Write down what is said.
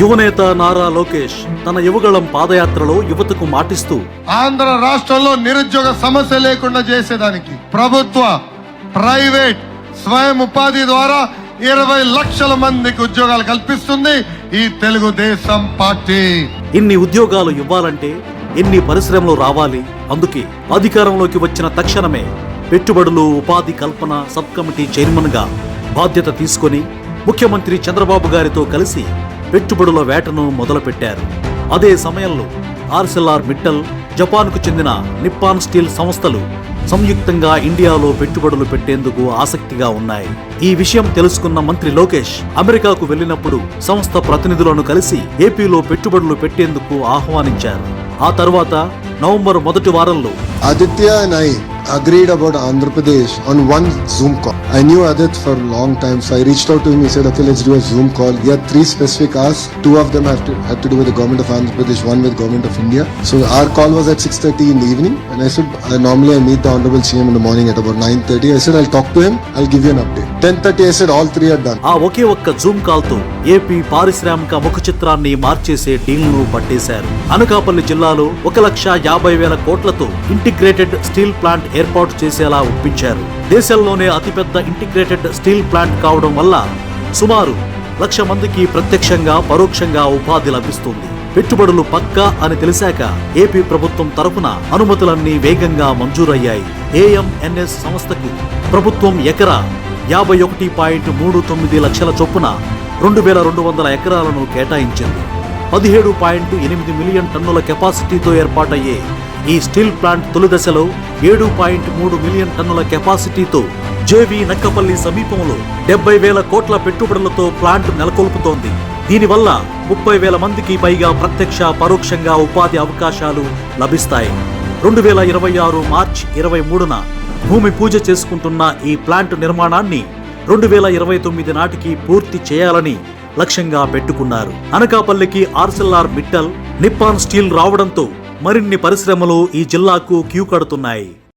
యువనేత నారా లోకేష్ తన యువగళం పాదయాత్రలో యువతకు మాటిస్తూ ఆంధ్ర రాష్ట్రంలో నిరుద్యోగ సమస్య లేకుండా చేసేదానికి ప్రభుత్వ ప్రైవేట్ స్వయం ఉపాధి ద్వారా 20 లక్షల మందికి ఉద్యోగాలు కల్పిస్తుంది ఈ తెలుగుదేశం పార్టీ. ఇన్ని ఉద్యోగాలు ఇవ్వాలంటే ఎన్ని పరిశ్రమలు రావాలి? అందుకే అధికారంలోకి వచ్చిన తక్షణమే పెట్టుబడులు ఉపాధి కల్పన సబ్ కమిటీ చైర్మన్ గా బాధ్యత తీసుకొని ముఖ్యమంత్రి చంద్రబాబు గారితో కలిసి పెట్టుబడుల వేటను మొదలుపెట్టారు. అదే సమయంలో ఆర్సెల్ఆర్ మిట్టల్, జపాన్కు చెందిన నిప్పాన్ స్టీల్ సంస్థలు సంయుక్తంగా ఇండియాలో పెట్టుబడులు పెట్టేందుకు ఆసక్తిగా ఉన్నాయి. ఈ విషయం తెలుసుకున్న మంత్రి లోకేష్ అమెరికాకు వెళ్లినప్పుడు సంస్థ ప్రతినిధులను కలిసి ఏపీలో పెట్టుబడులు పెట్టేందుకు ఆహ్వానించారు. ఆ తర్వాత నవంబర్ మొదటి వారంలో Aditya and I agreed about Andhra Pradesh on one Zoom call. I knew Adit for a long time, so I reached out to him. He said, "Okay, let's do a Zoom call." He had 3 specific asks. 2 of them had to do with the government of Andhra Pradesh, 1 with government of India. So our call was at 6:30 in the evening, and I said, normally I meet the Honorable CM in the morning at about 9:30. I said, I'll talk to him. I'll give you an update. 10:30, I said, all 3 are done. ఆ ఒకే ఒక్క Zoom call తో AP పారిశ్రామిక ముఖ చిత్రాన్ని మార్చేసే డీల్ను పట్టేశారు. అనకాపల్లి జిల్లాలో 1,50,000 కోట్లతో integrated steel plant ఏర్పాటు చేసేలా ఒప్పించారు. దేశంలోనే అతిపెద్ద ఇంటిగ్రేటెడ్ స్టీల్ ప్లాంట్ కావడం వల్ల సుమారు 1,00,000 మందికి ప్రత్యక్షంగా పరోక్షంగా ఉపాధి లభిస్తుంది. పెట్టుబడులు పక్కా అని తెలిసాక ఏపీ ప్రభుత్వం తరపున అనుమతులన్నీ వేగంగా మంజూరయ్యాయి. ఏఎంఎన్ఎస్ సంస్థకు ప్రభుత్వం ఎకరా 51.39 లక్షల చొప్పున 2,200 ఎకరాలను కేటాయించింది. 17.8 మిలియన్ టన్నుల కెపాసిటీతో ఏర్పాటయ్యే ఈ స్టీల్ ప్లాంట్ తొలి దశలో 7.3 మిలియన్ టన్నుల కెపాసిటీతో జేవీ నక్కపల్లి సమీపంలో 70,000 కోట్ల పెట్టుబడులతో ప్లాంట్ నెలకొల్పుతోంది. దీనివల్ల 30,000 మందికి పైగా ప్రత్యక్ష పరోక్షంగా ఉపాధి అవకాశాలు లభిస్తాయి. 2026 మార్చి 23న భూమి పూజ చేసుకుంటున్న ఈ ప్లాంట్ నిర్మాణాన్ని 2029 నాటికి పూర్తి చేయాలని లక్ష్యంగా పెట్టుకున్నారు. అనకాపల్లికి ఆర్సెల్ఆర్ మిట్టల్, నిప్పాన్ స్టీల్ రావడంతో మరిన్ని పరిశ్రమలు ఈ జిల్లాకు క్యూ కడుతున్నాయి.